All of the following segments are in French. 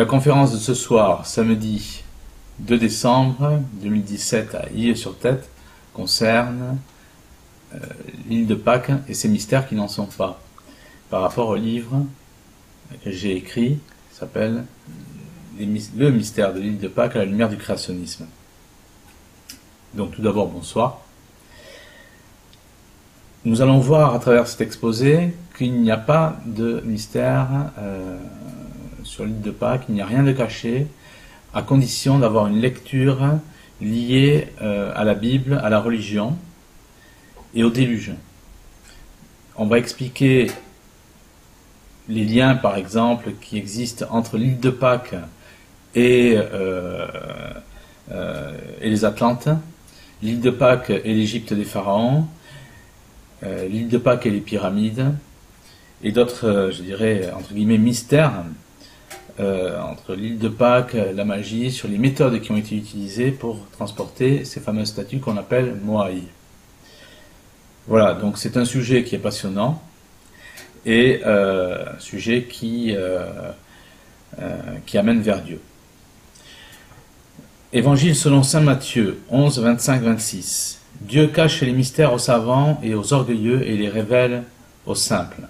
la conférence de ce soir, samedi 2 décembre 2017 à Illé-sur-Tête, concerne l'île de Pâques et ses mystères qui n'en sont pas. Par rapport au livre que j'ai écrit, qui s'appelle Le mystère de l'île de Pâques à la lumière du créationnisme. Donc tout d'abord, bonsoir. Nous allons voir à travers cet exposé qu'il n'y a pas de mystère sur l'île de Pâques, il n'y a rien de caché, à condition d'avoir une lecture liée à la Bible, à la religion et au déluge. On va expliquer les liens, par exemple, qui existent entre l'île de Pâques et les Atlantes, l'île de Pâques et l'Égypte des pharaons, l'île de Pâques et les pyramides, et d'autres, je dirais, entre guillemets, mystères entre l'île de Pâques, la magie, sur les méthodes qui ont été utilisées pour transporter ces fameuses statues qu'on appelle Moai. Voilà, donc c'est un sujet qui est passionnant et un sujet qui amène vers Dieu. Évangile selon saint Matthieu 11, 25, 26. Dieu cache les mystères aux savants et aux orgueilleux et les révèle aux simples.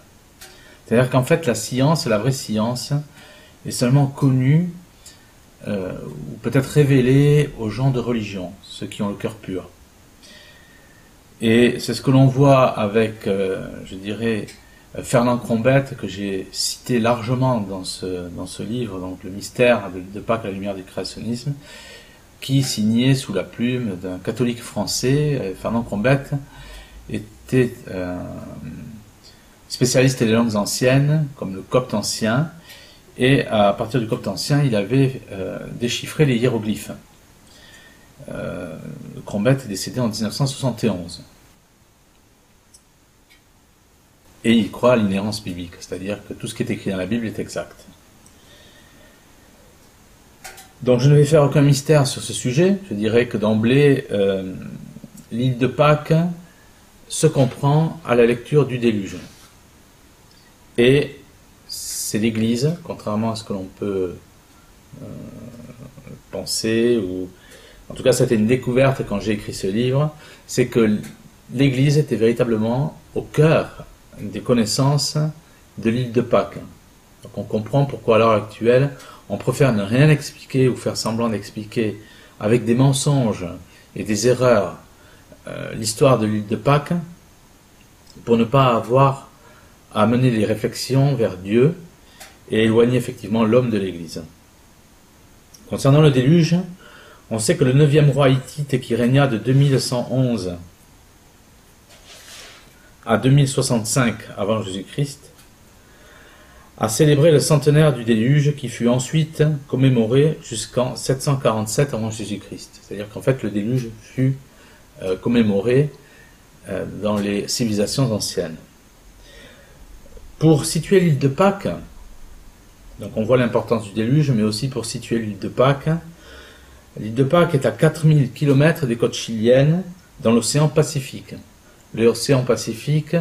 C'est-à-dire qu'en fait la science, la vraie science, est seulement connue ou peut-être révélée aux gens de religion, ceux qui ont le cœur pur. Et c'est ce que l'on voit avec, je dirais, Fernand Crombette, que j'ai cité largement dans ce livre, donc le mystère de Pâques à la lumière du créationnisme, qui, signé sous la plume d'un catholique français. Fernand Crombette était spécialiste des langues anciennes, comme le copte ancien, et à partir du copte ancien, il avait déchiffré les hiéroglyphes. Crombette est décédé en 1971. Et il croit à l'inhérence biblique, c'est-à-dire que tout ce qui est écrit dans la Bible est exact. Donc je ne vais faire aucun mystère sur ce sujet. Je dirais que d'emblée, l'île de Pâques se comprend à la lecture du déluge. Et c'est l'Église, contrairement à ce que l'on peut penser, ou en tout cas c'était une découverte quand j'ai écrit ce livre, c'est que l'Église était véritablement au cœur des connaissances de l'île de Pâques. Donc on comprend pourquoi à l'heure actuelle on préfère ne rien expliquer ou faire semblant d'expliquer avec des mensonges et des erreurs l'histoire de l'île de Pâques pour ne pas avoir à mener les réflexions vers Dieu et éloigner effectivement l'homme de l'Église. Concernant le déluge, on sait que le 9e roi hittite qui régna de 2111 à 2065 avant Jésus-Christ a célébré le centenaire du déluge qui fut ensuite commémoré jusqu'en 747 avant Jésus-Christ. C'est-à-dire qu'en fait le déluge fut commémoré dans les civilisations anciennes. Pour situer l'île de Pâques, donc on voit l'importance du déluge, mais aussi pour situer l'île de Pâques est à 4000 km des côtes chiliennes dans l'océan Pacifique. L'océan Pacifique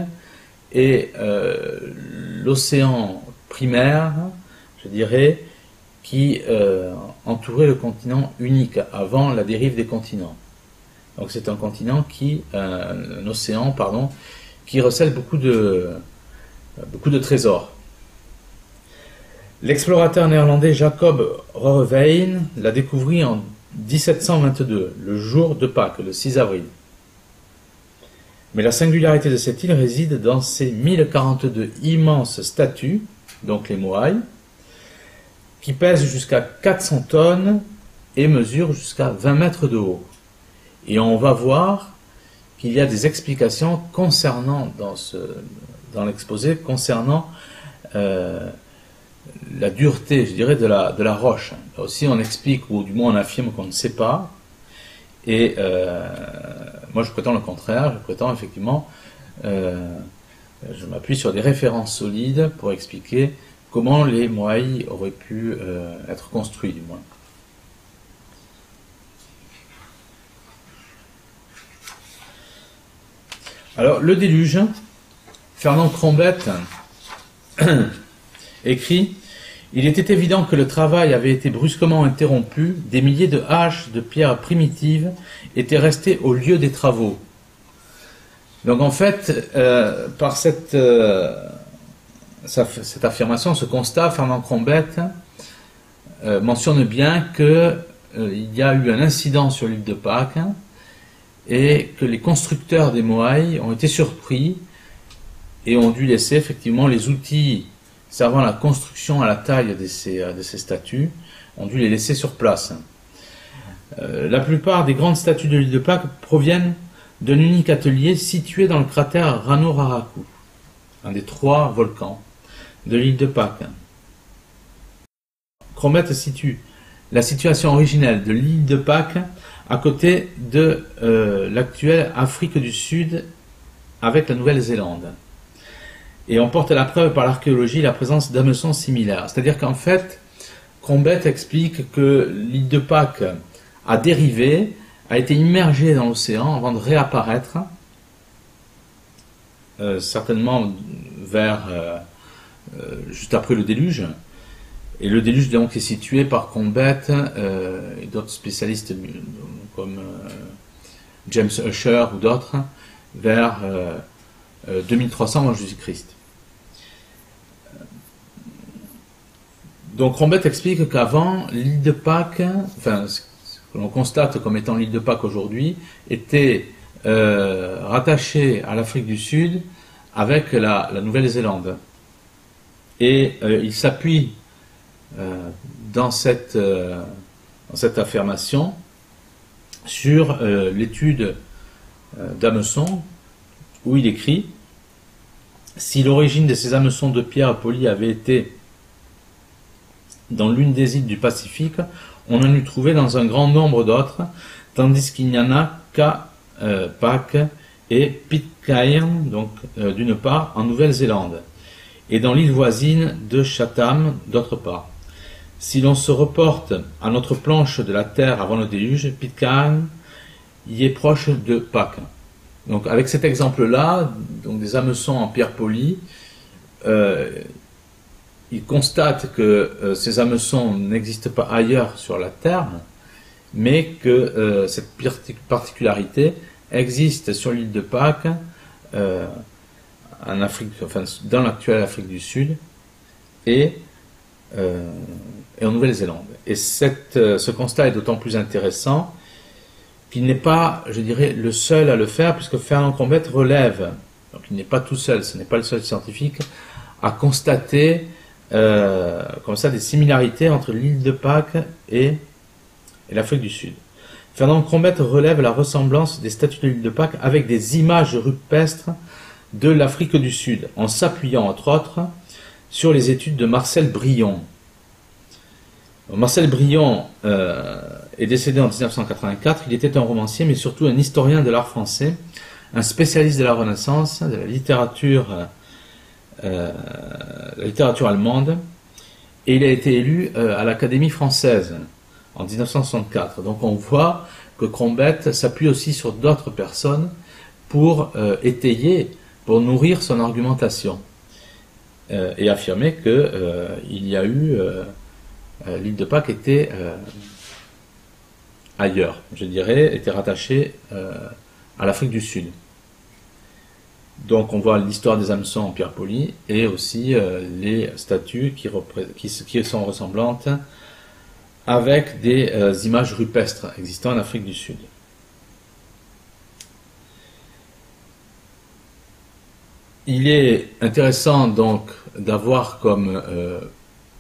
est l'océan primaire, je dirais, qui entourait le continent unique avant la dérive des continents. Donc c'est un continent un océan, qui recèle beaucoup de trésors. L'explorateur néerlandais Jacob Roggeveen l'a découvert en 1722, le jour de Pâques, le 6 avril. Mais la singularité de cette île réside dans ses 1042 immenses statues, donc les Moai, qui pèsent jusqu'à 400 tonnes et mesurent jusqu'à 20 mètres de haut. Et on va voir qu'il y a des explications concernant, dans l'exposé, concernant la dureté, je dirais, de la roche. Là aussi, on explique, ou du moins on affirme qu'on ne sait pas. Et moi, je prétends le contraire. Je prétends effectivement, je m'appuie sur des références solides pour expliquer comment les Moai auraient pu être construits, du moins. Alors, le déluge, Fernand Crombette écrit Il était évident que le travail avait été brusquement interrompu, des milliers de haches de pierre primitives étaient restées au lieu des travaux. Donc en fait, par cette affirmation, ce constat, Fernand Crombette mentionne bien qu'il y a eu un incident sur l'île de Pâques et que les constructeurs des moailles ont été surpris et ont dû laisser effectivement les outils servant à la construction à la taille de ces statues, ont dû les laisser sur place. La plupart des grandes statues de l'île de Pâques proviennent d'un unique atelier situé dans le cratère Rano Raraku, un des 3 volcans de l'île de Pâques. Crombette situe la situation originelle de l'île de Pâques à côté de l'actuelle Afrique du Sud avec la Nouvelle-Zélande. Et on porte la preuve par l'archéologie la présence d'hameçons similaires. C'est-à-dire qu'en fait, Crombette explique que l'île de Pâques a dérivé, a été immergée dans l'océan avant de réapparaître, certainement vers juste après le déluge. Et le déluge donc est situé par Crombette et d'autres spécialistes comme James Ussher ou d'autres vers 2300 avant Jésus-Christ. Donc Crombette explique qu'avant, l'île de Pâques, enfin ce que l'on constate comme étant l'île de Pâques aujourd'hui, était rattachée à l'Afrique du Sud avec la Nouvelle-Zélande. Et il s'appuie dans cette affirmation sur l'étude d'hameçons où il écrit « Si l'origine de ces hameçons de pierre polie avait été dans l'une des îles du Pacifique, on en eût trouvé dans un grand nombre d'autres, tandis qu'il n'y en a qu'à Pâques et Pitcairn, donc d'une part, en Nouvelle-Zélande, et dans l'île voisine de Chatham, d'autre part. Si l'on se reporte à notre planche de la Terre avant le déluge, Pitcairn y est proche de Pâques. » Donc avec cet exemple-là, donc des hameçons en pierre polie, il constate que ces hameçons n'existent pas ailleurs sur la Terre, mais que cette particularité existe sur l'île de Pâques, en Afrique, enfin, dans l'actuelle Afrique du Sud, et en Nouvelle-Zélande. Et ce constat est d'autant plus intéressant qu'il n'est pas, je dirais, le seul à le faire, puisque Fernand Crombette relève, donc il n'est pas tout seul, ce n'est pas le seul scientifique, à constater comme ça des similarités entre l'île de Pâques et l'Afrique du Sud. Fernand Crombette relève la ressemblance des statues de l'île de Pâques avec des images rupestres de l'Afrique du Sud, en s'appuyant entre autres sur les études de Marcel Brion. Marcel Brion est décédé en 1984, il était un romancier mais surtout un historien de l'art français, un spécialiste de la Renaissance, de la littérature allemande, et il a été élu à l'Académie française en 1964. Donc on voit que Crombette s'appuie aussi sur d'autres personnes pour étayer, pour nourrir son argumentation et affirmer que il y a eu l'île de Pâques était ailleurs, je dirais, était rattachée à l'Afrique du Sud. Donc on voit l'histoire des hameçons en pierre polie et aussi les statues qui sont ressemblantes avec des images rupestres existant en Afrique du Sud. Il est intéressant donc d'avoir comme,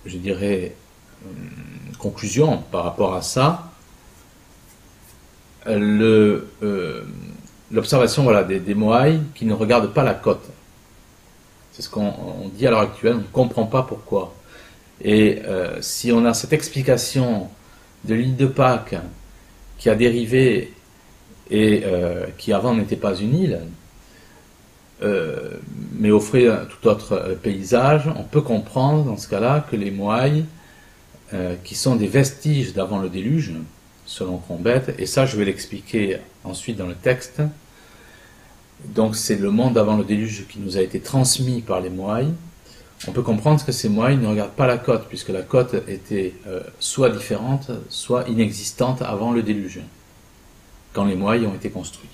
je dirais, conclusion par rapport à ça, l'observation voilà, des moailles qui ne regardent pas la côte. C'est ce qu'on dit à l'heure actuelle, on ne comprend pas pourquoi. Et si on a cette explication de l'île de Pâques qui a dérivé et qui avant n'était pas une île, mais offrait un tout autre paysage, on peut comprendre dans ce cas-là que les moailles, qui sont des vestiges d'avant le déluge, selon Crombette, et ça je vais l'expliquer ensuite dans le texte. Donc c'est le monde avant le déluge qui nous a été transmis par les moailles, on peut comprendre que ces moailles ne regardent pas la côte, puisque la côte était soit différente, soit inexistante avant le déluge, quand les moailles ont été construits.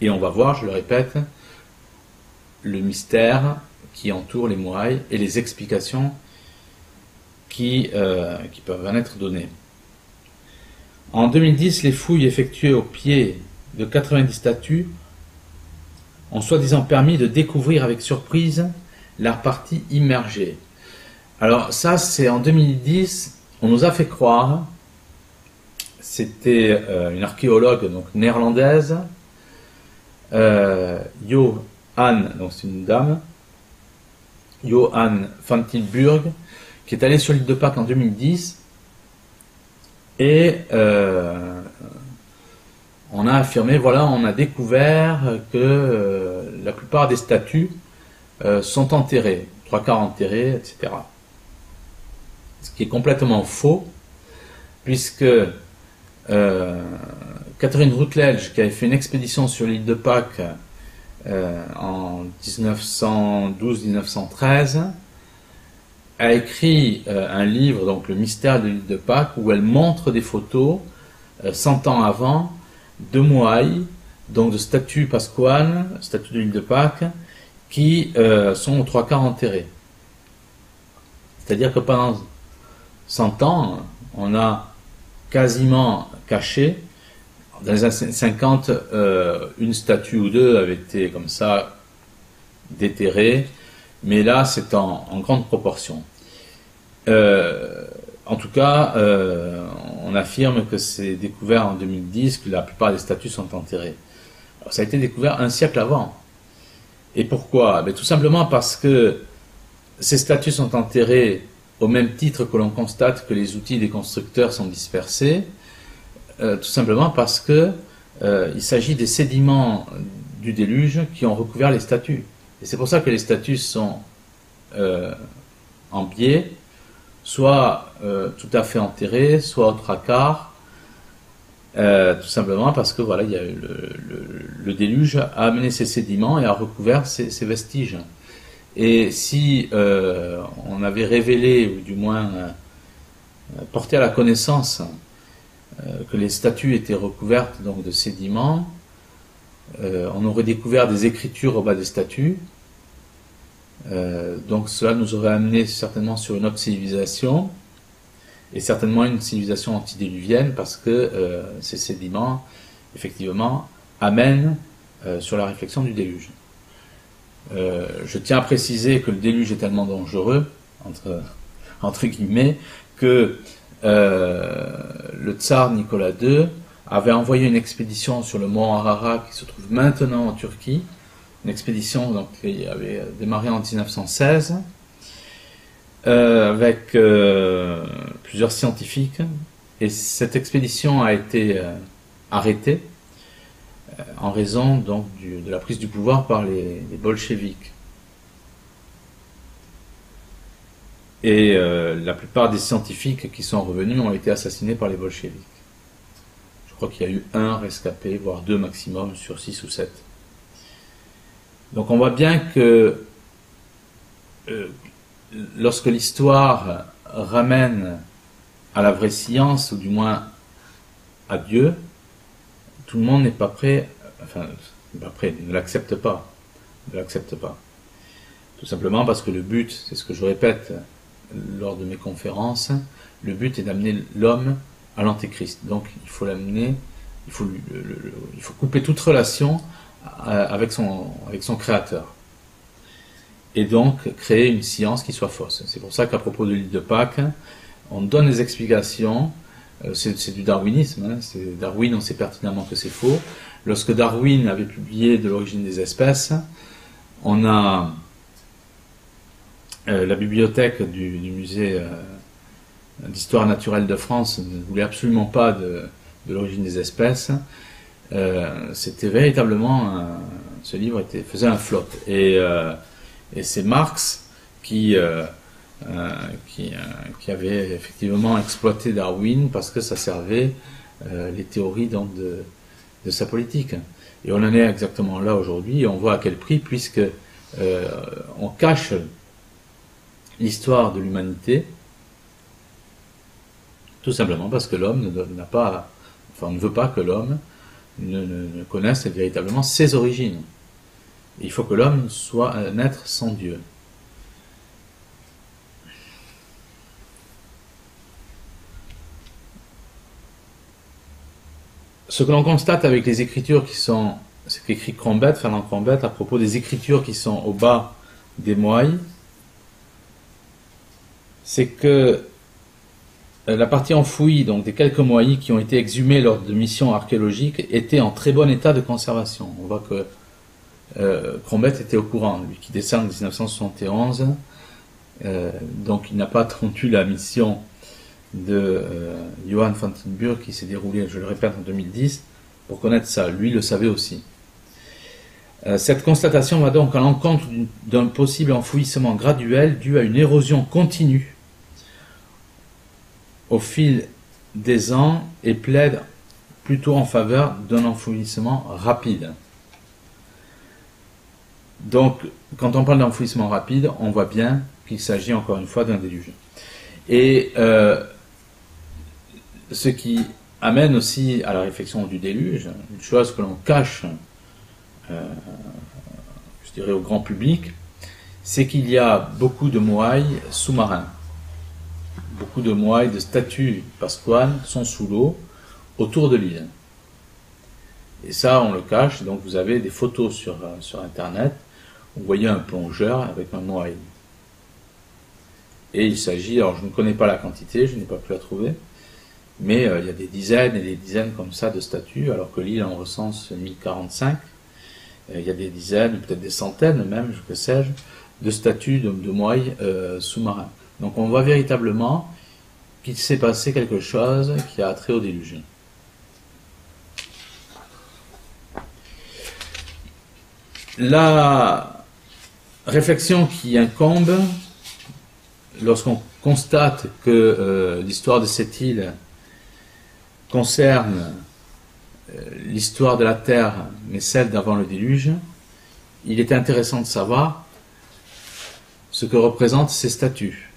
Et on va voir, je le répète, le mystère qui entoure les moailles et les explications qui peuvent en être données. En 2010, les fouilles effectuées au pied de 90 statues ont soi-disant permis de découvrir avec surprise la partie immergée. Alors ça, c'est en 2010, on nous a fait croire, c'était une archéologue donc néerlandaise, Johanne, donc c'est une dame, Johanne van Tilburg, qui est allée sur l'île de Pâques en 2010, et on a affirmé, voilà, on a découvert que la plupart des statues sont enterrées, 3/4 enterrées, etc. Ce qui est complètement faux, puisque Catherine Routledge, qui avait fait une expédition sur l'île de Pâques en 1912-1913, a écrit un livre, donc Le mystère de l'île de Pâques, où elle montre des photos 100 ans avant de moailles, donc de statues pasquales, statues de l'île de Pâques, qui sont aux 3/4 enterrées. C'est-à-dire que pendant 100 ans, on a quasiment caché, dans les années 50, une statue ou deux avait été comme ça déterrée, mais là c'est en grande proportion. En tout cas, on affirme que c'est découvert en 2010, que la plupart des statues sont enterrées. Alors, ça a été découvert un siècle avant. Et pourquoi? Ben, tout simplement parce que ces statues sont enterrées au même titre que l'on constate que les outils des constructeurs sont dispersés, tout simplement parce que il s'agit des sédiments du déluge qui ont recouvert les statues. Et c'est pour ça que les statues sont en biais, soit tout à fait enterrées, soit au 3/4, tout simplement parce que voilà, il y a le déluge a amené ces sédiments et a recouvert ces vestiges. Et si on avait révélé, ou du moins porté à la connaissance, que les statues étaient recouvertes donc de sédiments, on aurait découvert des écritures au bas des statues, donc cela nous aurait amené certainement sur une autre civilisation, et certainement une civilisation antidéluvienne, parce que ces sédiments, effectivement, amènent sur la réflexion du déluge. Je tiens à préciser que le déluge est tellement dangereux, entre guillemets, que le tsar Nicolas II avait envoyé une expédition sur le mont Ararat, qui se trouve maintenant en Turquie, une expédition donc, qui avait démarré en 1916, avec plusieurs scientifiques, et cette expédition a été arrêtée en raison donc de la prise du pouvoir par les bolcheviks. Et la plupart des scientifiques qui sont revenus ont été assassinés par les bolcheviks. Je crois qu'il y a eu un rescapé, voire 2 maximum sur 6 ou 7. Donc on voit bien que lorsque l'histoire ramène à la vraie science, ou du moins à Dieu, tout le monde n'est pas prêt, enfin, pas prêt, ne l'accepte pas. Ne l'accepte pas. Tout simplement parce que le but, c'est ce que je répète lors de mes conférences, le but est d'amener l'homme à l'antéchrist. Donc il faut l'amener, il faut couper toute relation avec son créateur. Et donc créer une science qui soit fausse. C'est pour ça qu'à propos de l'île de Pâques, on donne des explications. C'est du darwinisme, hein. Darwin, on sait pertinemment que c'est faux. Lorsque Darwin avait publié De l'origine des espèces, on a la bibliothèque du musée d'histoire naturelle de France ne voulait absolument pas de l'origine des espèces. C'était véritablement ce livre faisait un flop, et c'est Marx qui avait effectivement exploité Darwin parce que ça servait les théories donc de sa politique. Et on en est exactement là aujourd'hui, et on voit à quel prix, puisque on cache l'histoire de l'humanité, tout simplement parce que l'homme n'a pas, enfin, on ne veut pas que l'homme ne connaisse véritablement ses origines. Il faut que l'homme soit un être sans Dieu. Ce que l'on constate avec les écritures qui sont, ce qu'écrit Crombette, Fernand Crombette, à propos des écritures qui sont au bas des Moailles, c'est que la partie enfouie, donc des quelques Moailles qui ont été exhumées lors de missions archéologiques, était en très bon état de conservation. On voit que Crombette était au courant, lui qui décède en 1971, donc il n'a pas attendu la mission de Johann Vandenburg qui s'est déroulée, je le répète, en 2010, pour connaître ça. Lui le savait aussi. Cette constatation va donc à l'encontre d'un possible enfouissement graduel dû à une érosion continue au fil des ans et plaide plutôt en faveur d'un enfouissement rapide. Donc, quand on parle d'enfouissement rapide, on voit bien qu'il s'agit encore une fois d'un déluge. Et ce qui amène aussi à la réflexion du déluge, une chose que l'on cache, je dirais au grand public, c'est qu'il y a beaucoup de moailles sous-marins. Beaucoup de moailles, de statues pasquanes sont sous l'eau autour de l'île. Et ça, on le cache, donc vous avez des photos sur Internet, où vous voyez un plongeur avec un moaille. Et il s'agit, alors je ne connais pas la quantité, je n'ai pas pu la trouver, mais il y a des dizaines et des dizaines comme ça de statues, alors que l'île en recense 1045. Il y a des dizaines, peut-être des centaines même, que sais-je, de statues de moailles sous-marins. Donc on voit véritablement qu'il s'est passé quelque chose qui a trait au déluge. La réflexion qui incombe lorsqu'on constate que l'histoire de cette île concerne l'histoire de la Terre, mais celle d'avant le déluge, il est intéressant de savoir ce que représentent ces statues.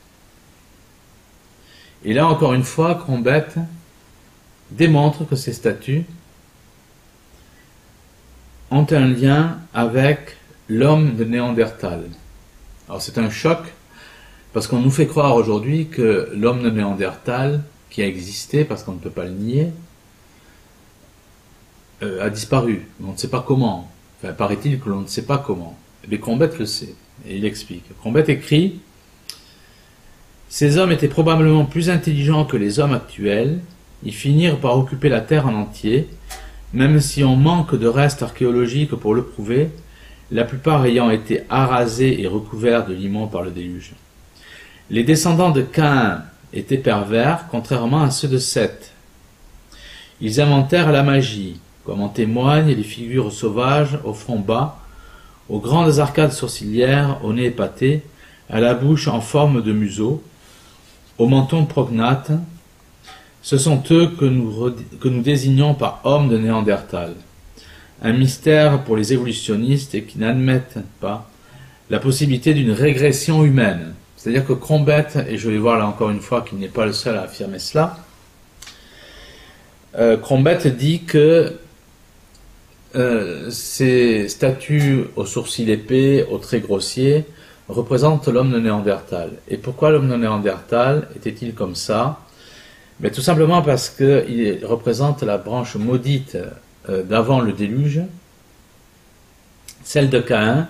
Et là, encore une fois, Crombette démontre que ces statues ont un lien avec l'homme de Néandertal. Alors c'est un choc, parce qu'on nous fait croire aujourd'hui que l'homme de Néandertal, qui a existé, parce qu'on ne peut pas le nier, a disparu. On ne sait pas comment. Enfin, paraît-il que l'on ne sait pas comment. Mais Crombette le sait, et il explique. Crombette écrit: ces hommes étaient probablement plus intelligents que les hommes actuels, ils finirent par occuper la Terre en entier, même si on manque de restes archéologiques pour le prouver, la plupart ayant été arasés et recouverts de limons par le déluge. Les descendants de Caïn étaient pervers, contrairement à ceux de Seth. Ils inventèrent la magie, comme en témoignent les figures sauvages au front bas, aux grandes arcades sourcilières, au nez épaté, à la bouche en forme de museau, au menton prognate. Ce sont eux que nous désignons par hommes de Néandertal. Un mystère pour les évolutionnistes et qui n'admettent pas la possibilité d'une régression humaine. C'est-à-dire que Crombette, et je vais voir là encore une fois qu'il n'est pas le seul à affirmer cela, Crombette dit que ces statues aux sourcils épais, aux traits grossiers, représentent l'homme de Néandertal. Et pourquoi l'homme de Néandertal était-il comme ça? Mais tout simplement parce qu'il représente la branche maudite d'avant le déluge, celle de Caïn,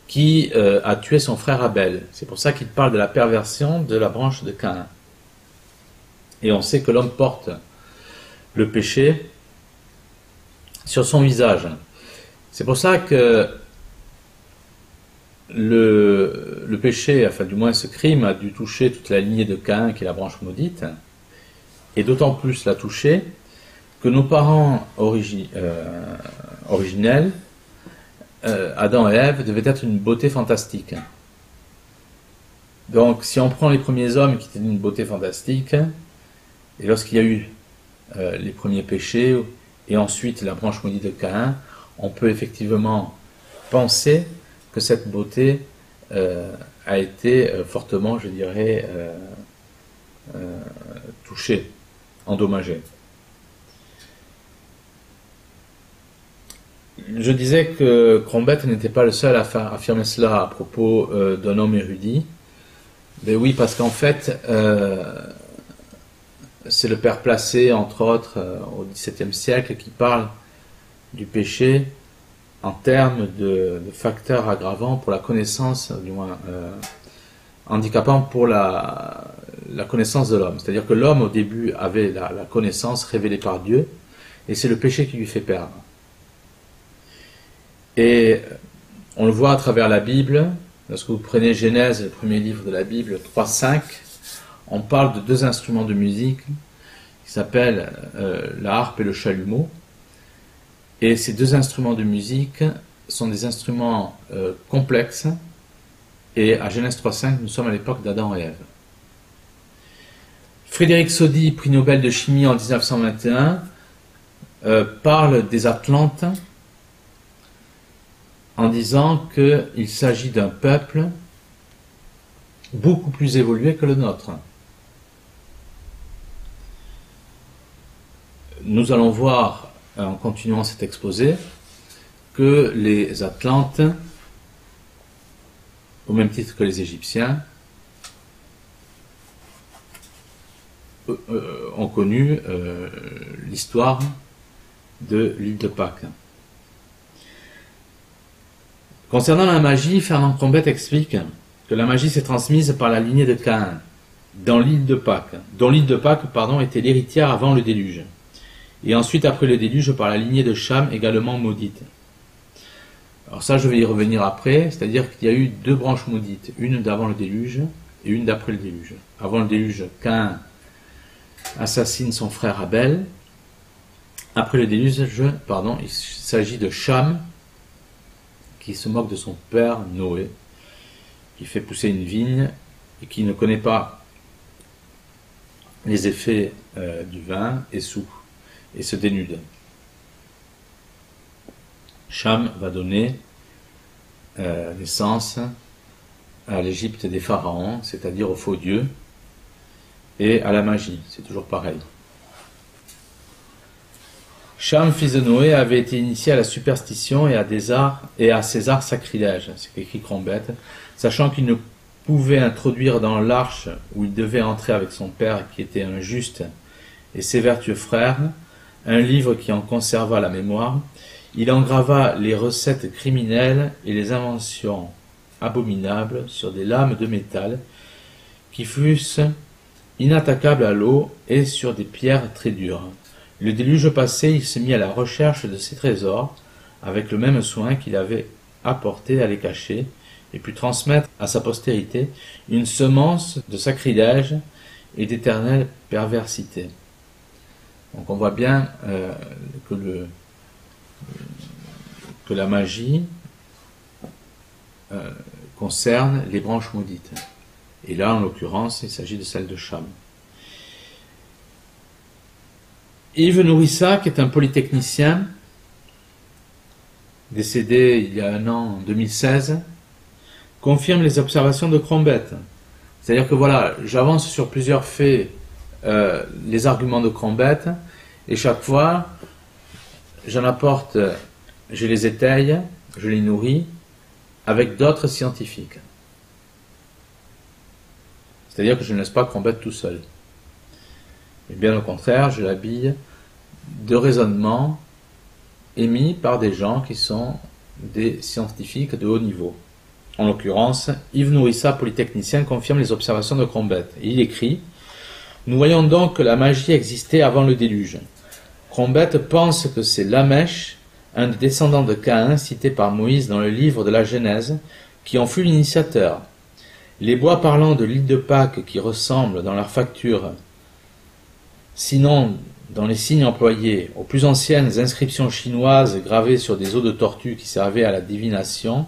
qui a tué son frère Abel. C'est pour ça qu'il parle de la perversion de la branche de Caïn. Et on sait que l'homme porte le péché sur son visage. C'est pour ça que le péché, enfin du moins ce crime, a dû toucher toute la lignée de Caïn, qui est la branche maudite, et d'autant plus l'a touché que nos parents originels, Adam et Ève, devaient être une beauté fantastique. Donc si on prend les premiers hommes qui étaient d'une beauté fantastique, et lorsqu'il y a eu les premiers péchés, et ensuite la branche maudite de Caïn, on peut effectivement penser que cette beauté a été fortement, je dirais, touché, endommagé. Je disais que Crombette n'était pas le seul à affirmer cela à propos d'un homme érudit. Mais oui, parce qu'en fait, c'est le père Placé, entre autres, au XVIIe siècle, qui parle du péché en termes de facteurs aggravants pour la connaissance, du moins handicapants pour la connaissance de l'homme. C'est-à-dire que l'homme, au début, avait la connaissance révélée par Dieu, et c'est le péché qui lui fait perdre. Et on le voit à travers la Bible. Lorsque vous prenez Genèse, le premier livre de la Bible, 3-5, on parle de deux instruments de musique qui s'appellent la harpe et le chalumeau. Et ces deux instruments de musique sont des instruments complexes. Et à Genèse 3.5, nous sommes à l'époque d'Adam et Ève. Frédéric Soddy, prix Nobel de chimie en 1921, parle des Atlantes en disant qu'il s'agit d'un peuple beaucoup plus évolué que le nôtre. Nous allons voir, en continuant cet exposé, que les Atlantes, au même titre que les Égyptiens, ont connu l'histoire de l'île de Pâques. Concernant la magie, Fernand Crombette explique que la magie s'est transmise par la lignée de Caïn, dans l'île de Pâques, dont l'île de Pâques, était l'héritière avant le déluge, et ensuite après le déluge par la lignée de Cham, également maudite. Alors ça, je vais y revenir après, c'est-à-dire qu'il y a eu deux branches maudites, une d'avant le déluge et une d'après le déluge. Avant le déluge, Caïn assassine son frère Abel. Après le déluge, il s'agit de Cham, qui se moque de son père Noé, qui fait pousser une vigne et qui ne connaît pas les effets du vin et se dénude. Cham va donner naissance à l'Égypte des pharaons, c'est-à-dire aux faux dieux, et à la magie, c'est toujours pareil. Cham, fils de Noé, avait été initié à la superstition et à ces arts sacrilèges, c'est qu'écrit Crombette, sachant qu'il ne pouvait introduire dans l'arche où il devait entrer avec son père, qui était un juste, et ses vertueux frères, un livre qui en conserva la mémoire. Il engrava les recettes criminelles et les inventions abominables sur des lames de métal qui fussent inattaquables à l'eau et sur des pierres très dures. Le déluge passé, il se mit à la recherche de ces trésors avec le même soin qu'il avait apporté à les cacher et put transmettre à sa postérité une semence de sacrilège et d'éternelle perversité. Donc on voit bien que la magie concerne les branches maudites. Et là, en l'occurrence, il s'agit de celle de Cham. Yves Nourissac est un polytechnicien, décédé il y a un an, en 2016, confirme les observations de Crombette. C'est-à-dire que voilà, j'avance sur plusieurs faits les arguments de Crombette, et chaque fois, j'en apporte, je les étaye, je les nourris, avec d'autres scientifiques. C'est-à-dire que je ne laisse pas Crombette tout seul. Et bien au contraire, je l'habille de raisonnements émis par des gens qui sont des scientifiques de haut niveau. En l'occurrence, Yves Nourissac, polytechnicien, confirme les observations de Crombette. Et il écrit « Nous voyons donc que la magie existait avant le déluge. Crombette pense que c'est Lamèche, un des descendants de Caïn cité par Moïse dans le livre de la Genèse, qui en fut l'initiateur. Les bois parlants de l'île de Pâques qui ressemblent dans leur facture, sinon dans les signes employés, aux plus anciennes inscriptions chinoises gravées sur des os de tortue qui servaient à la divination,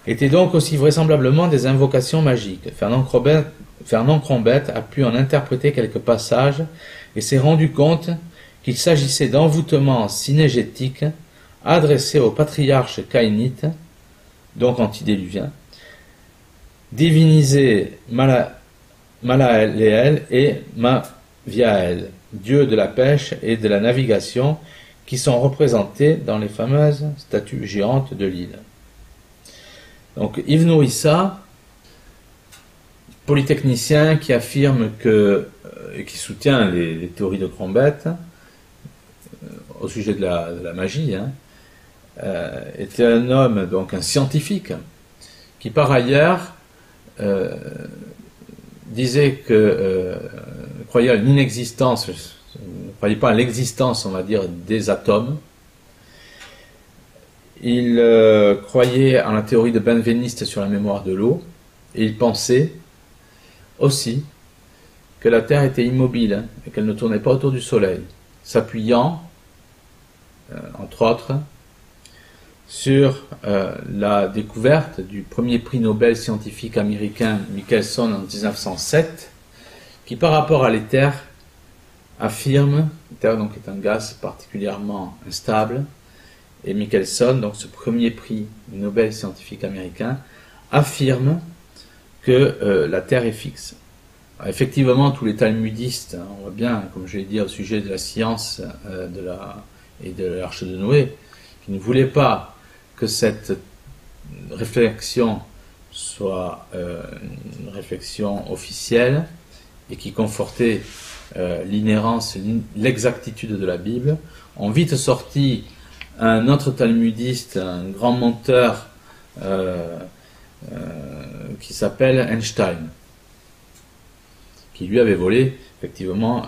étaient donc aussi vraisemblablement des invocations magiques. Fernand Crombette a pu en interpréter quelques passages et s'est rendu compte qu'il s'agissait d'envoûtements synégétiques adressés aux patriarches caïnites, donc antidéluviens, divinisé Malaléel et Maviael, dieux de la pêche et de la navigation, qui sont représentés dans les fameuses statues géantes de l'île. Donc Ibn Issa, polytechnicien qui affirme que, et qui soutient les théories de Crombet au sujet de la magie, était un homme, donc un scientifique, qui par ailleurs disait que croyait à une inexistence, ne croyait pas à l'existence, on va dire, des atomes. Il croyait à la théorie de Benveniste sur la mémoire de l'eau, et il pensait aussi que la Terre était immobile et qu'elle ne tournait pas autour du Soleil, s'appuyant, entre autres, sur la découverte du premier prix Nobel scientifique américain Michelson en 1907, qui par rapport à l'éther affirme, l'éther donc est un gaz particulièrement instable, et Michelson, donc ce premier prix Nobel scientifique américain, affirme que la Terre est fixe. Alors, effectivement, tous les talmudistes, on voit bien, comme je l'ai dit au sujet de la science et de l'Arche de Noé, qui ne voulaient pas que cette réflexion soit une réflexion officielle et qui confortait l'inhérence, l'exactitude de la Bible, ont vite sorti un autre talmudiste, un grand menteur qui s'appelle Einstein, qui lui avait volé effectivement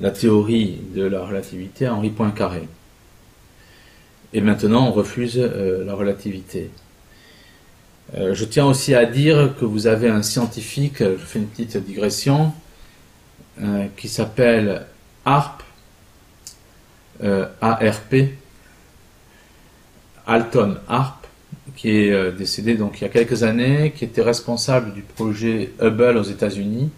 la théorie de la relativité à Henri Poincaré. Et maintenant on refuse la relativité. Je tiens aussi à dire que vous avez un scientifique, je fais une petite digression, qui s'appelle Arp, A-R-P, Alton Arp, qui est décédé donc il y a quelques années, qui était responsable du projet Hubble aux États-Unis.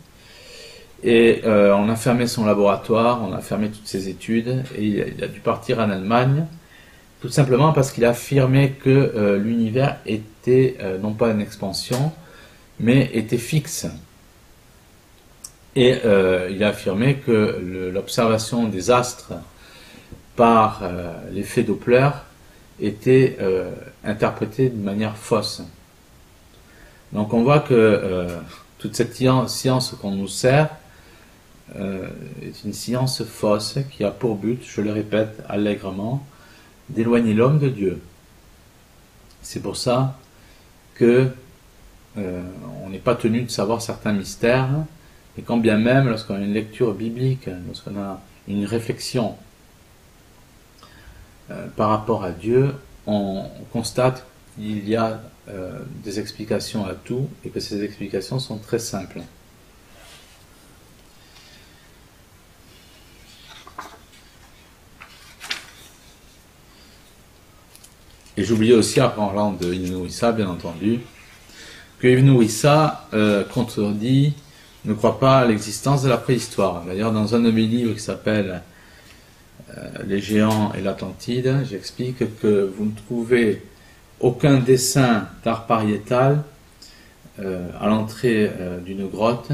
Et on a fermé son laboratoire, on a fermé toutes ses études, et il a dû partir en Allemagne, tout simplement parce qu'il a affirmé que l'univers était non pas une expansion, mais était fixe. Et il a affirmé que l'observation des astres par l'effet Doppler était interprétée de manière fausse. Donc on voit que toute cette science qu'on nous sert est une science fausse qui a pour but, je le répète allègrement, d'éloigner l'homme de Dieu. C'est pour ça que on n'est pas tenu de savoir certains mystères, et quand bien même, lorsqu'on a une lecture biblique, lorsqu'on a une réflexion par rapport à Dieu, on constate qu'il y a des explications à tout, et que ces explications sont très simples. Et j'oubliais aussi, en parlant de Ibn Issa, bien entendu, que Ibn Issa contredit, ne croit pas à l'existence de la préhistoire. D'ailleurs, dans un de mes livres qui s'appelle Les géants et l'Atlantide, j'explique que vous ne trouvez aucun dessin d'art pariétal à l'entrée d'une grotte,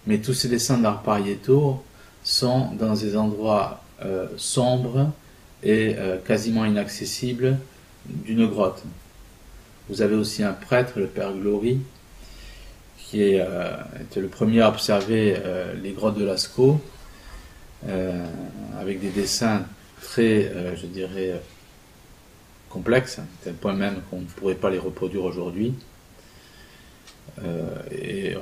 mais tous ces dessins d'art pariétaux sont dans des endroits sombres et quasiment inaccessibles d'une grotte. Vous avez aussi un prêtre, le Père Glory, qui était le premier à observer les grottes de Lascaux, avec des dessins très, je dirais, complexes, à tel point même qu'on ne pourrait pas les reproduire aujourd'hui. Et le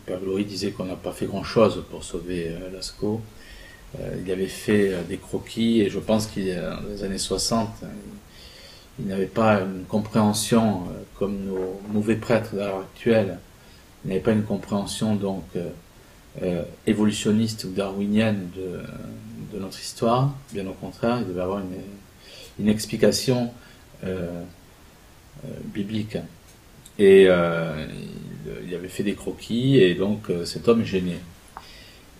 Père Glory disait qu'on n'a pas fait grand-chose pour sauver Lascaux. Il avait fait des croquis, et je pense qu'il dans les années 60, il n'avait pas une compréhension comme nos mauvais prêtres de l'heure actuelle. Il n'avait pas une compréhension donc évolutionniste ou darwinienne de notre histoire. Bien au contraire, il devait avoir une explication biblique. Et il avait fait des croquis, et donc cet homme est gêné.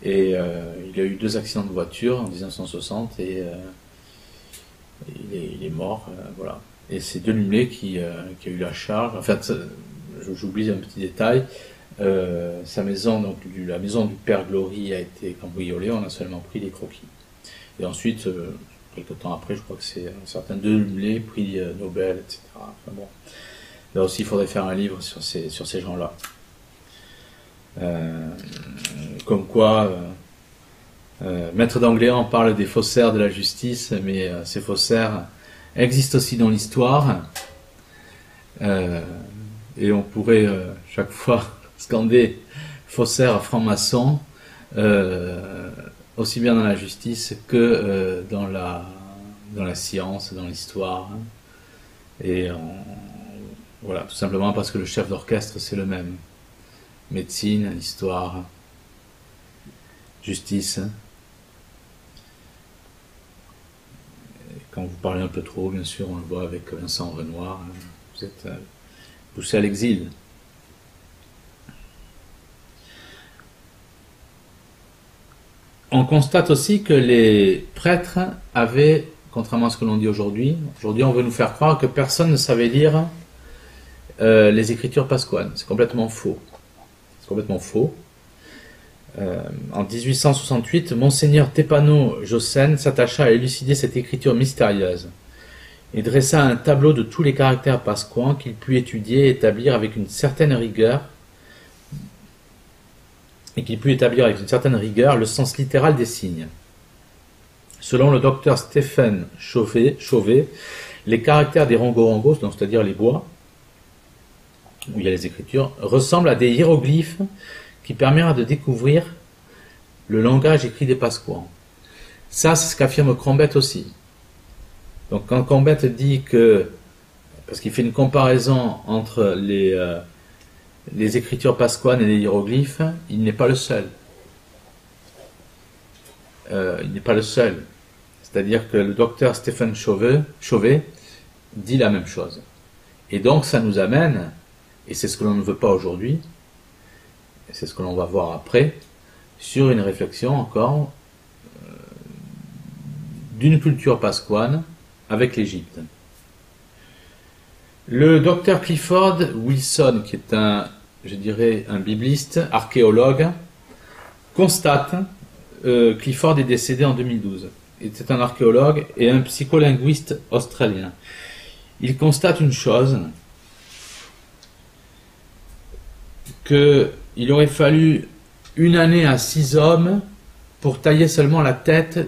Et il a eu 2 accidents de voiture en 1960, et il est mort, voilà. Et c'est Delumelé qui a eu la charge. En fait, j'oublie un petit détail. Sa maison, donc la maison du père Glory a été cambriolée. On a seulement pris les croquis. Et ensuite, quelques temps après, je crois que c'est un certain Delumelé, prix Nobel, etc. Enfin, bon. Là aussi, il faudrait faire un livre sur ces gens-là. Comme quoi, Maître d'Angléan parle des faussaires de la justice, mais ces faussaires existent aussi dans l'histoire. Et on pourrait chaque fois scander faussaires francs-maçons, aussi bien dans la justice que dans la science, dans l'histoire. Et voilà, tout simplement parce que le chef d'orchestre, c'est le même. Médecine, histoire, justice. Et quand vous parlez un peu trop, bien sûr, on le voit avec Vincent Renoir, vous êtes poussé à l'exil. On constate aussi que les prêtres avaient, contrairement à ce que l'on dit aujourd'hui, on veut nous faire croire que personne ne savait lire les écritures pasquanes. C'est complètement faux. C'est complètement faux. En 1868, Monseigneur Tépano Jossen s'attacha à élucider cette écriture mystérieuse et dressa un tableau de tous les caractères pasquans qu'il put étudier et établir avec une certaine rigueur le sens littéral des signes. Selon le docteur Stephen Chauvet, les caractères des rongorongos, donc c'est-à-dire les bois, où il y a les écritures, ressemblent à des hiéroglyphes qui permettent de découvrir le langage écrit des pasquans. Ça, c'est ce qu'affirme Crombette aussi. Donc quand Crombette dit que, parce qu'il fait une comparaison entre les écritures pasquanes et les hiéroglyphes, il n'est pas le seul. Il n'est pas le seul. C'est-à-dire que le docteur Stephen Chauvet dit la même chose. Et donc ça nous amène, et c'est ce que l'on ne veut pas aujourd'hui, et c'est ce que l'on va voir après, sur une réflexion encore d'une culture pasquane avec l'Égypte. Le docteur Clifford Wilson, qui est un bibliste, archéologue, constate, Clifford est décédé en 2012, il était un archéologue et un psycholinguiste australien. Il constate une chose, qu'il aurait fallu une année à 6 hommes pour tailler seulement la tête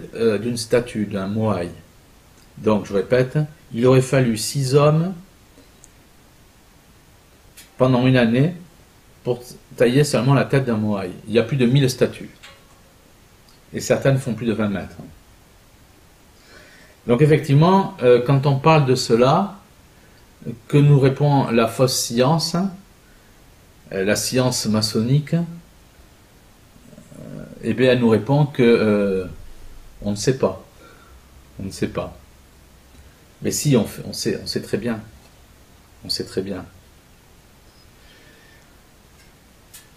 d'une statue, d'un moai. Donc, je répète, il aurait fallu 6 hommes pendant une année pour tailler seulement la tête d'un moai. Il y a plus de 1000 statues. Et certaines font plus de 20 mètres. Donc effectivement, quand on parle de cela, que nous répond la fausse science, la science maçonnique, eh bien elle nous répond que on ne sait pas. On ne sait pas. Mais si, on sait très bien. On sait très bien.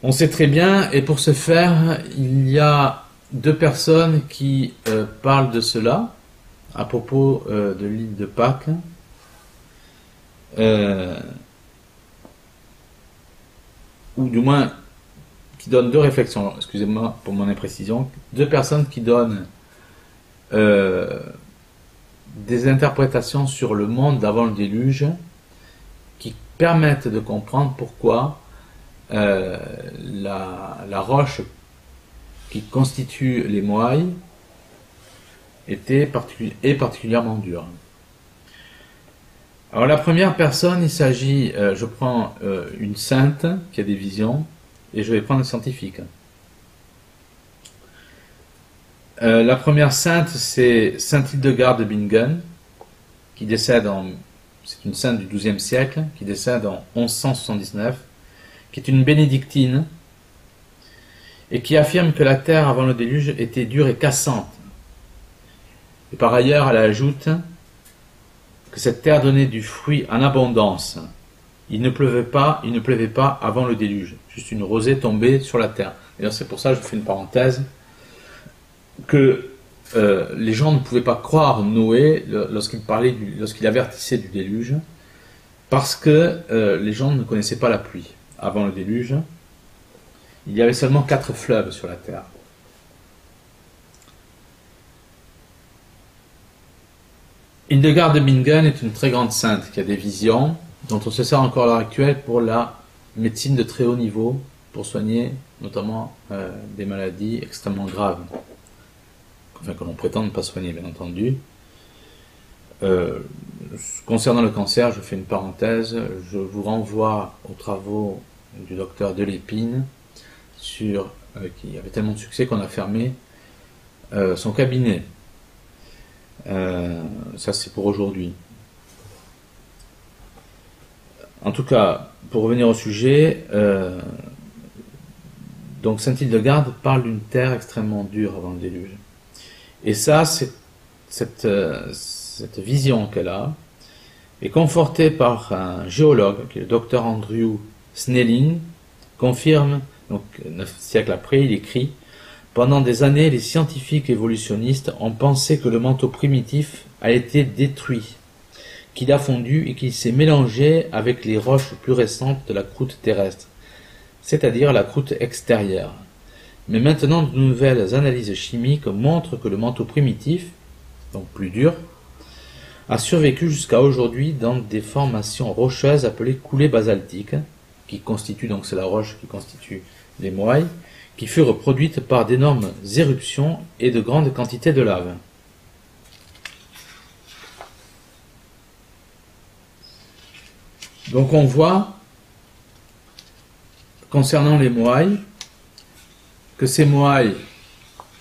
On sait très bien, et pour ce faire, il y a 2 personnes qui parlent de cela, à propos de l'île de Pâques. Ou du moins, qui donnent 2 réflexions, excusez-moi pour mon imprécision, 2 personnes qui donnent des interprétations sur le monde d'avant le déluge, qui permettent de comprendre pourquoi la roche qui constitue les moailles est particulièrement dure. Alors la première personne, il s'agit, je prends une sainte qui a des visions, et je vais prendre un scientifique. La première sainte, c'est Sainte Hildegarde de Bingen, qui décède c'est une sainte du XIIe siècle, qui décède en 1179, qui est une bénédictine, et qui affirme que la terre avant le déluge était dure et cassante. Et par ailleurs, elle ajoute que cette terre donnait du fruit en abondance. Il ne pleuvait pas avant le déluge. Juste une rosée tombée sur la terre. D'ailleurs, c'est pour ça que je fais une parenthèse, que les gens ne pouvaient pas croire Noé lorsqu'il avertissait du déluge, parce que les gens ne connaissaient pas la pluie. Avant le déluge, il y avait seulement 4 fleuves sur la terre. Hildegard de Bingen est une très grande sainte qui a des visions dont on se sert encore à l'heure actuelle pour la médecine de très haut niveau, pour soigner notamment des maladies extrêmement graves, enfin que l'on prétend ne pas soigner, bien entendu. Concernant le cancer, je fais une parenthèse, je vous renvoie aux travaux du docteur Delépine qui avait tellement de succès qu'on a fermé son cabinet. Ça c'est pour aujourd'hui. En tout cas, pour revenir au sujet, donc Sainte Hildegarde parle d'une terre extrêmement dure avant le déluge. Et ça, cette vision qu'elle a est confortée par un géologue, qui est le docteur Andrew Snelling, confirme, donc 9 siècles après, il écrit: pendant des années, les scientifiques évolutionnistes ont pensé que le manteau primitif a été détruit, qu'il a fondu et qu'il s'est mélangé avec les roches plus récentes de la croûte terrestre, c'est-à-dire la croûte extérieure. Mais maintenant, de nouvelles analyses chimiques montrent que le manteau primitif, donc plus dur, a survécu jusqu'à aujourd'hui dans des formations rocheuses appelées coulées basaltiques, qui constituent, donc c'est la roche qui constitue les moailles, qui furent produites par d'énormes éruptions et de grandes quantités de lave. Donc on voit, concernant les moailles, que ces moailles,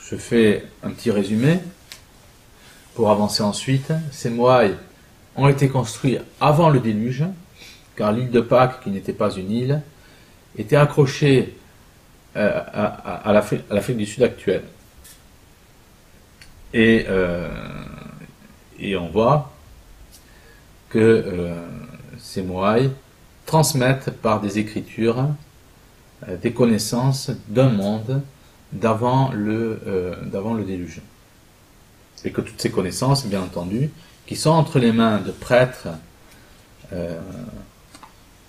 je fais un petit résumé pour avancer ensuite, ces moailles ont été construites avant le déluge, car l'île de Pâques, qui n'était pas une île, était accrochée à l'Afrique du Sud actuelle. Et on voit que ces moailles transmettent par des écritures des connaissances d'un monde d'avant le déluge. Et que toutes ces connaissances, bien entendu, qui sont entre les mains de prêtres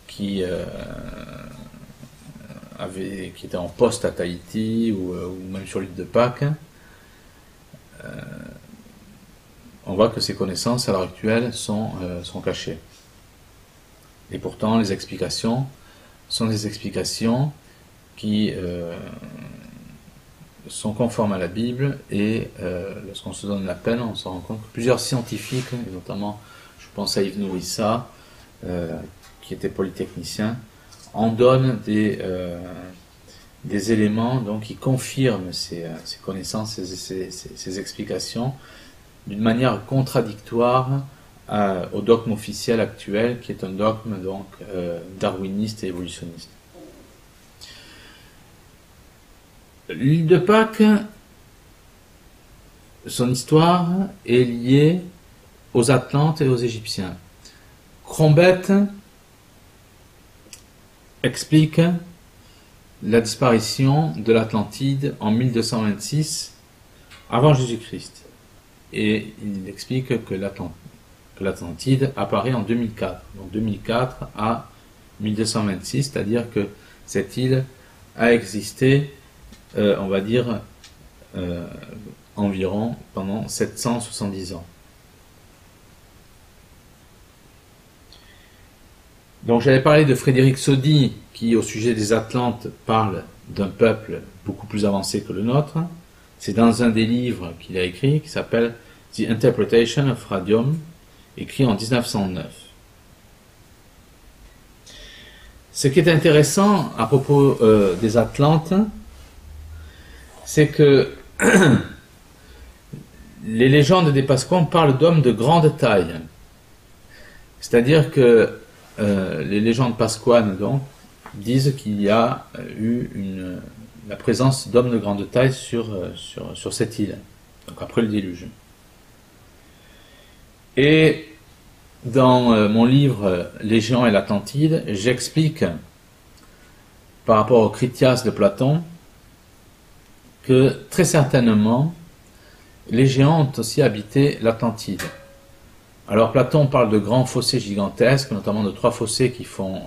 qui étaient en poste à Tahiti ou même sur l'île de Pâques, on voit que ces connaissances à l'heure actuelle sont cachées. Et pourtant, les explications sont des explications qui sont conformes à la Bible, et lorsqu'on se donne la peine, on se rend compte que plusieurs scientifiques, et notamment je pense à Yves Nourissa, qui était polytechnicien, en donnent des éléments donc, qui confirment ces connaissances, ces explications, d'une manière contradictoire au dogme officiel actuel, qui est un dogme donc, darwiniste et évolutionniste. L'île de Pâques, son histoire est liée aux Atlantes et aux Égyptiens. Crombette explique la disparition de l'Atlantide en 1226 avant Jésus-Christ. Et il explique que l'Atlantide apparaît en 2004. Donc 2004 à 1226, c'est-à-dire que cette île a existé, on va dire, environ pendant 770 ans. Donc j'avais parlé de Frédéric Soddy, qui au sujet des Atlantes parle d'un peuple beaucoup plus avancé que le nôtre. C'est dans un des livres qu'il a écrit, qui s'appelle The Interpretation of Radium, écrit en 1909. Ce qui est intéressant à propos des Atlantes, c'est que les légendes des Pasquans parlent d'hommes de grande taille. C'est-à-dire que les légendes pasquanes donc, disent qu'il y a eu la présence d'hommes de grande taille sur cette île, donc après le déluge. Et dans mon livre Les Géants et l'Atlantide, j'explique par rapport au Critias de Platon que très certainement les géants ont aussi habité l'Atlantide. Alors Platon parle de grands fossés gigantesques, notamment de 3 fossés qui font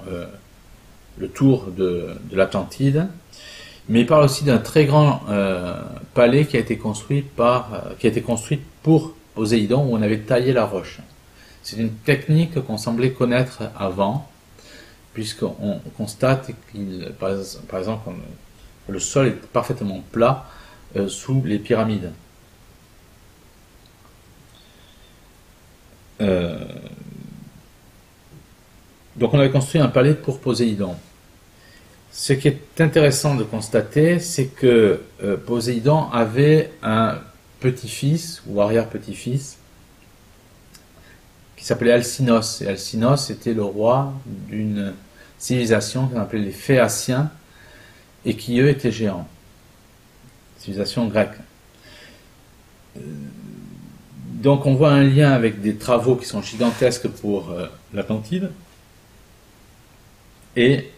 le tour de l'Atlantide, mais il parle aussi d'un très grand palais qui a été construit pour Poséidon, où on avait taillé la roche. C'est une technique qu'on semblait connaître avant, puisqu'on constate par exemple, le sol est parfaitement plat sous les pyramides. Donc on avait construit un palais pour Poséidon. Ce qui est intéressant de constater, c'est que Poséidon avait un petit-fils ou arrière-petit-fils qui s'appelait Alcinos. Et Alcinos était le roi d'une civilisation qu'on appelait les Phéaciens et qui eux étaient géants. Civilisation grecque. Donc on voit un lien avec des travaux qui sont gigantesques pour l'Atlantide et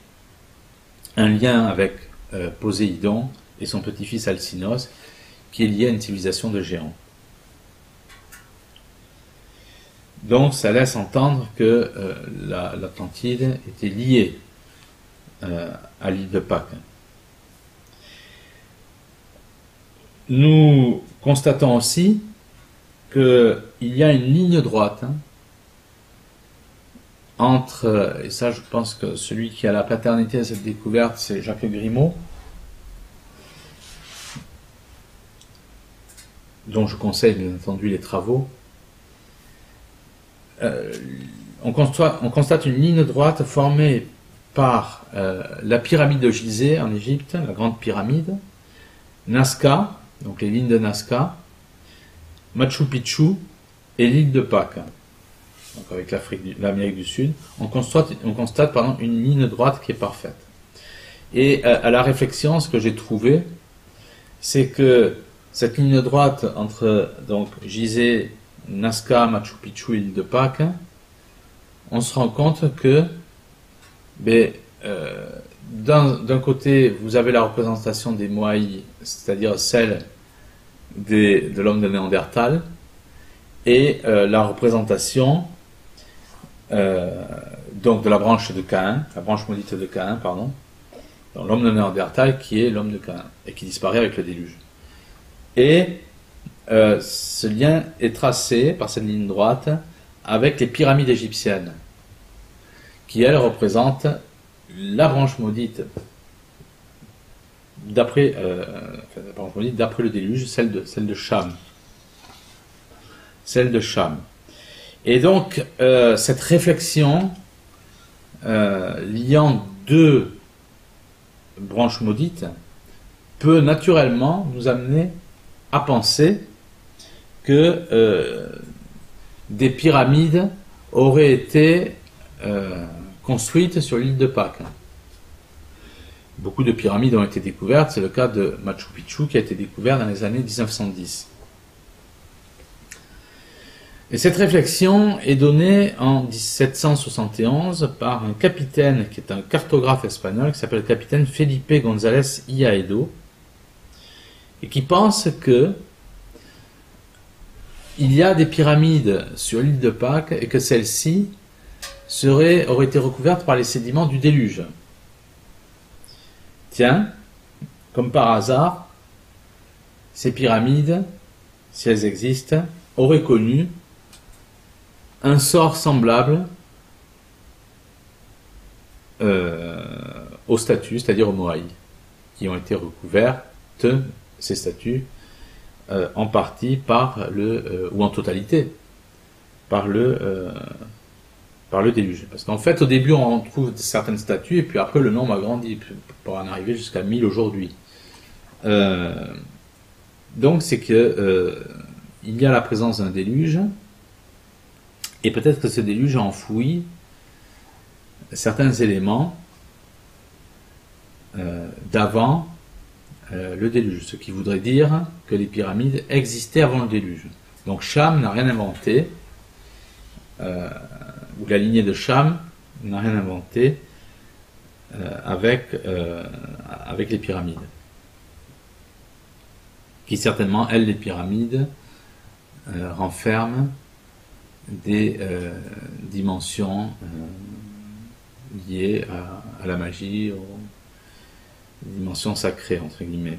un lien avec Poséidon et son petit-fils Alcinos qui est lié à une civilisation de géants. Donc ça laisse entendre que l'Atlantide était liée à l'île de Pâques. Nous constatons aussi qu'il y a une ligne droite entre, et ça je pense que celui qui a la paternité de cette découverte, c'est Jacques Grimaud, dont je conseille bien entendu les travaux. On constate une ligne droite formée par la pyramide de Gizeh en Égypte, la grande pyramide, Nazca, donc les lignes de Nazca, Machu Picchu et l'île de Pâques, donc avec l'Amérique du Sud. On constate pardon, une ligne droite qui est parfaite. Et à la réflexion, ce que j'ai trouvé, c'est que cette ligne droite entre donc Gizeh, Nazca, Machu Picchu et l'île de Pâques, on se rend compte que d'un côté, vous avez la représentation des Moai, c'est-à-dire celle de l'homme de Néandertal, et la représentation donc de la branche de Caïn, la branche maudite de Caïn, pardon, l'homme de Néandertal qui est l'homme de Caïn, et qui disparaît avec le déluge. Et ce lien est tracé par cette ligne droite avec les pyramides égyptiennes, qui elles représentent la branche maudite d'après le déluge, celle de Cham. Celle de Cham. Et donc, cette réflexion liant deux branches maudites peut naturellement nous amener à penser que des pyramides auraient été construites sur l'île de Pâques. Beaucoup de pyramides ont été découvertes, c'est le cas de Machu Picchu qui a été découvert dans les années 1910. Et cette réflexion est donnée en 1771 par un capitaine qui est un cartographe espagnol qui s'appelle le capitaine Felipe González Illaedo et qui pense que il y a des pyramides sur l'île de Pâques et que celles-ci auraient été recouvertes par les sédiments du déluge. Tiens, comme par hasard, ces pyramides, si elles existent, auraient connu un sort semblable aux statues, c'est-à-dire aux Moai, qui ont été recouvertes, ces statues, en partie ou en totalité, par le déluge. Parce qu'en fait, au début, on trouve certaines statues, et puis après, le nombre a grandi, pour en arriver jusqu'à 1000 aujourd'hui. Donc, c'est que il y a la présence d'un déluge, et peut-être que ce déluge a enfoui certains éléments d'avant le déluge, ce qui voudrait dire que les pyramides existaient avant le déluge. Donc Cham n'a rien inventé, ou la lignée de Cham n'a rien inventé avec les pyramides. Qui certainement, elles, les pyramides, renferme des dimensions liées à la magie, aux dimensions sacrées, entre guillemets.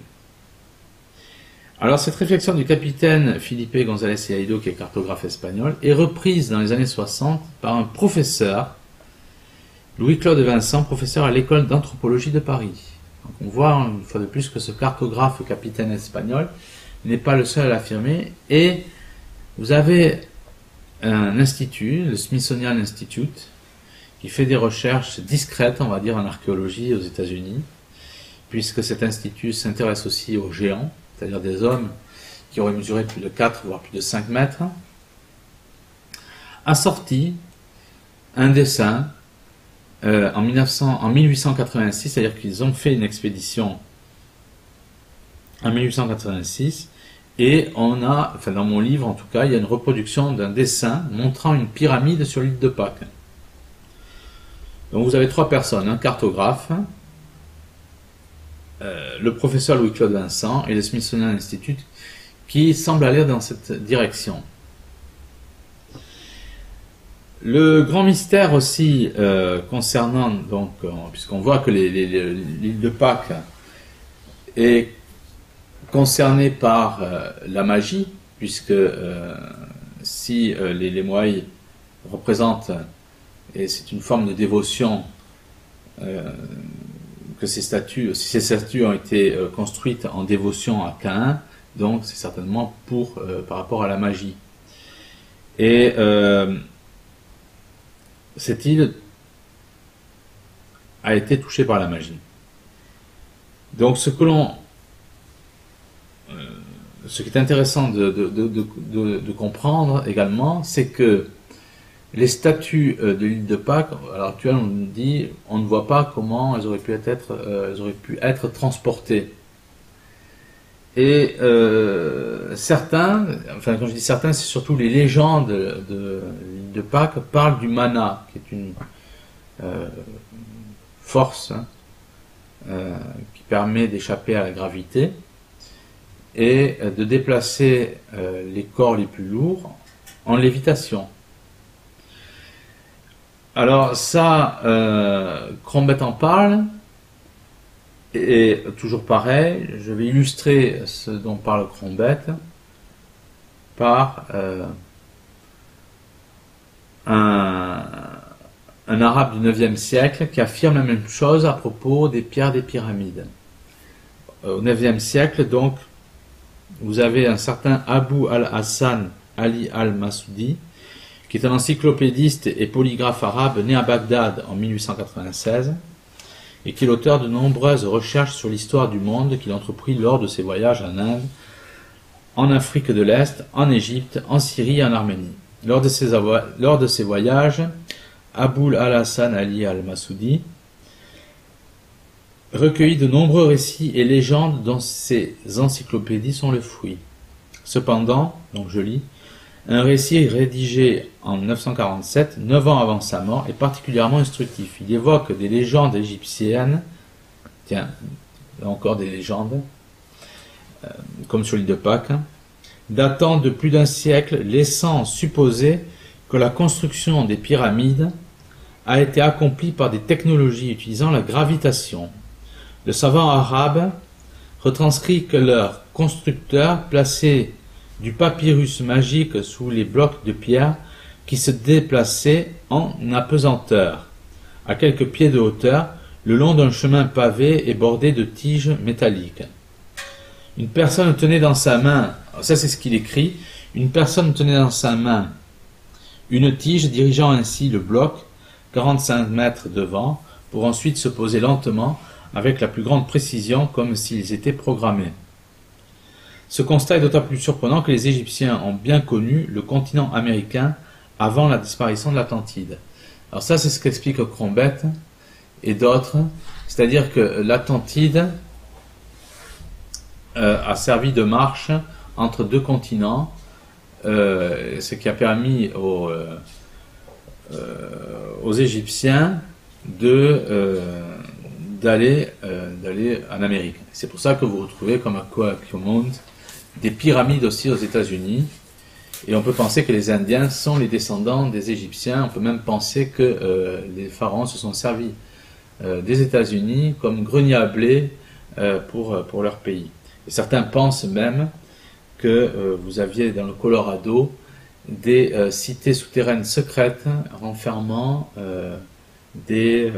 Alors cette réflexion du capitaine Felipe González Ieido, qui est cartographe espagnol, est reprise dans les années 60 par un professeur, Louis-Claude Vincent, professeur à l'école d'anthropologie de Paris. Donc on voit une fois de plus que ce cartographe capitaine espagnol n'est pas le seul à l'affirmer, et vous avez un institut, le Smithsonian Institute, qui fait des recherches discrètes, on va dire, en archéologie aux États-Unis, puisque cet institut s'intéresse aussi aux géants, c'est-à-dire des hommes qui auraient mesuré plus de 4 voire plus de 5 mètres, a sorti un dessin en 1886, c'est-à-dire qu'ils ont fait une expédition en 1886, et on a, enfin dans mon livre en tout cas, il y a une reproduction d'un dessin montrant une pyramide sur l'île de Pâques. Donc vous avez 3 personnes, un cartographe, le professeur Louis-Claude Vincent et le Smithsonian Institute, qui semblent aller dans cette direction. Le grand mystère aussi concernant, donc, puisqu'on voit que l'île de Pâques est concernée par la magie, puisque si les Moai représentent, et c'est une forme de dévotion, que ces statues ont été construites en dévotion à Caïn, donc c'est certainement par rapport à la magie. Et cette île a été touchée par la magie. Donc ce qui est intéressant de comprendre également, c'est que les statues de l'île de Pâques, à l'heure actuelle, on nous dit, on ne voit pas comment elles auraient pu être transportées. Et certains, enfin quand je dis certains, c'est surtout les légendes de l'île de Pâques, parlent du mana, qui est une force qui permet d'échapper à la gravité et de déplacer les corps les plus lourds en lévitation. Alors ça, Crombette en parle, et toujours pareil, je vais illustrer ce dont parle Crombette par un arabe du 9e siècle qui affirme la même chose à propos des pierres des pyramides. Au 9e siècle, donc, vous avez un certain Abu al-Hassan Ali al-Masoudi, qui est un encyclopédiste et polygraphe arabe né à Bagdad en 1896, et qui est l'auteur de nombreuses recherches sur l'histoire du monde qu'il entreprit lors de ses voyages en Inde, en Afrique de l'Est, en Égypte, en Syrie et en Arménie. Lors de ces voyages, Abu al-Hassan Ali al-Masoudi recueillit de nombreux récits et légendes dont ces encyclopédies sont le fruit. Cependant, donc je lis, un récit rédigé en 1947, 9 ans avant sa mort, est particulièrement instructif. Il évoque des légendes égyptiennes, tiens, là encore des légendes, comme sur l'île de Pâques, datant de plus d'un siècle, laissant supposer que la construction des pyramides a été accomplie par des technologies utilisant la gravitation. Le savant arabe retranscrit que leur constructeur plaçait du papyrus magique sous les blocs de pierre qui se déplaçaient en apesanteur, à quelques pieds de hauteur, le long d'un chemin pavé et bordé de tiges métalliques. Une personne tenait dans sa main, ça c'est ce qu'il écrit, une personne tenait dans sa main une tige dirigeant ainsi le bloc 45 mètres devant pour ensuite se poser lentement avec la plus grande précision comme s'ils étaient programmés. Ce constat est d'autant plus surprenant que les Égyptiens ont bien connu le continent américain avant la disparition de l'Atlantide. Alors ça, c'est ce qu'explique Crombette et d'autres, c'est-à-dire que l'Atlantide a servi de marche entre deux continents, ce qui a permis aux Égyptiens d'aller en Amérique. C'est pour ça que vous retrouvez comme à Coaquimont des pyramides aussi aux États-Unis, Et on peut penser que les Indiens sont les descendants des Égyptiens. On peut même penser que les pharaons se sont servis des États-Unis comme grenier à blé pour leur pays. Et certains pensent même que vous aviez dans le Colorado des cités souterraines secrètes renfermant des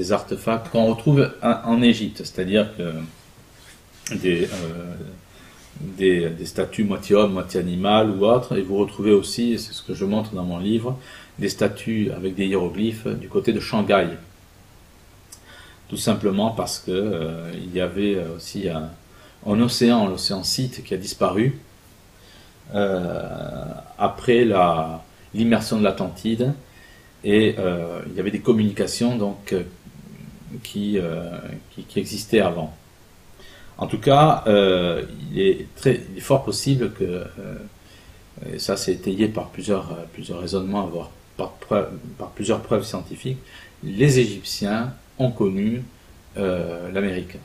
artefacts qu'on retrouve en Égypte, c'est-à-dire que des statues moitié homme, moitié animal ou autres, et vous retrouvez aussi, c'est ce que je montre dans mon livre, des statues avec des hiéroglyphes du côté de Shanghai. Tout simplement parce que il y avait aussi un océan, l'océan Site, qui a disparu après l'immersion de l'Atlantide, et il y avait des communications donc qui existaient avant. En tout cas, il est fort possible que, et ça c'est étayé par plusieurs raisonnements, voire par plusieurs preuves scientifiques, les Égyptiens ont connu l'Amérique.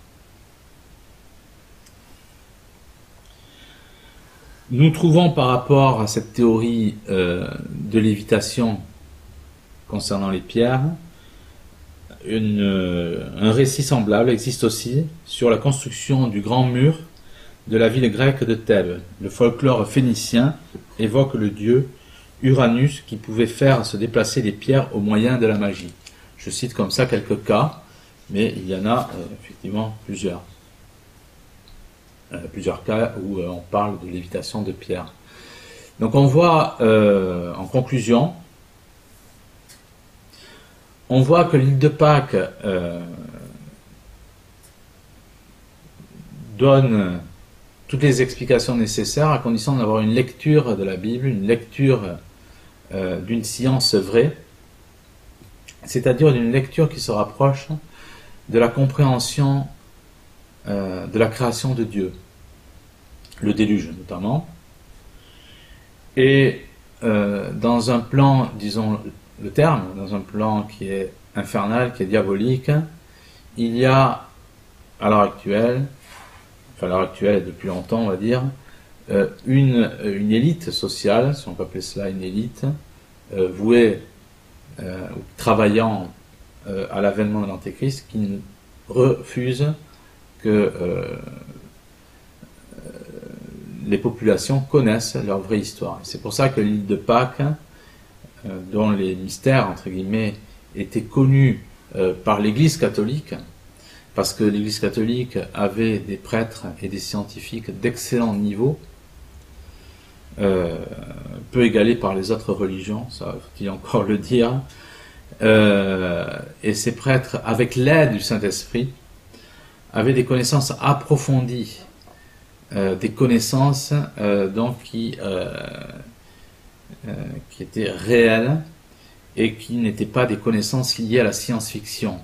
Nous trouvons par rapport à cette théorie de lévitation concernant les pierres, un récit semblable existe aussi sur la construction du grand mur de la ville grecque de Thèbes. Le folklore phénicien évoque le dieu Uranus qui pouvait faire se déplacer les pierres au moyen de la magie. Je cite comme ça quelques cas, mais il y en a effectivement plusieurs. Plusieurs cas où on parle de lévitation de pierres. Donc on voit en conclusion, on voit que l'île de Pâques donne toutes les explications nécessaires à condition d'avoir une lecture de la Bible, une lecture d'une science vraie, c'est-à-dire d'une lecture qui se rapproche de la compréhension de la création de Dieu, le déluge notamment, et dans un plan, disons le terme, dans un plan qui est infernal, qui est diabolique, il y a à l'heure actuelle, enfin à l'heure actuelle et depuis longtemps on va dire, une élite sociale, si on peut appeler cela une élite, vouée, travaillant à l'avènement de l'Antéchrist, qui refuse que les populations connaissent leur vraie histoire. C'est pour ça que l'île de Pâques, dont les mystères, entre guillemets, étaient connus par l'Église catholique, parce que l'Église catholique avait des prêtres et des scientifiques d'excellent niveau, peu égalés par les autres religions, ça faut-il encore le dire, et ces prêtres, avec l'aide du Saint-Esprit, avaient des connaissances approfondies, des connaissances donc qui étaient réelles et qui n'étaient pas des connaissances liées à la science-fiction,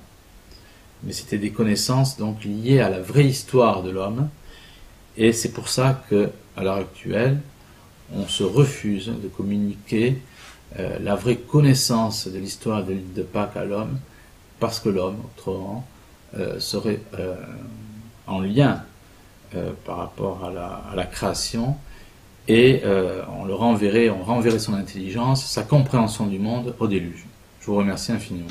mais c'était des connaissances donc liées à la vraie histoire de l'homme. Et c'est pour ça que, à l'heure actuelle, on se refuse de communiquer la vraie connaissance de l'histoire de l'île de Pâques à l'homme, parce que l'homme, autrement, serait en lien par rapport à la création, et on renverrait son intelligence, sa compréhension du monde au déluge. Je vous remercie infiniment.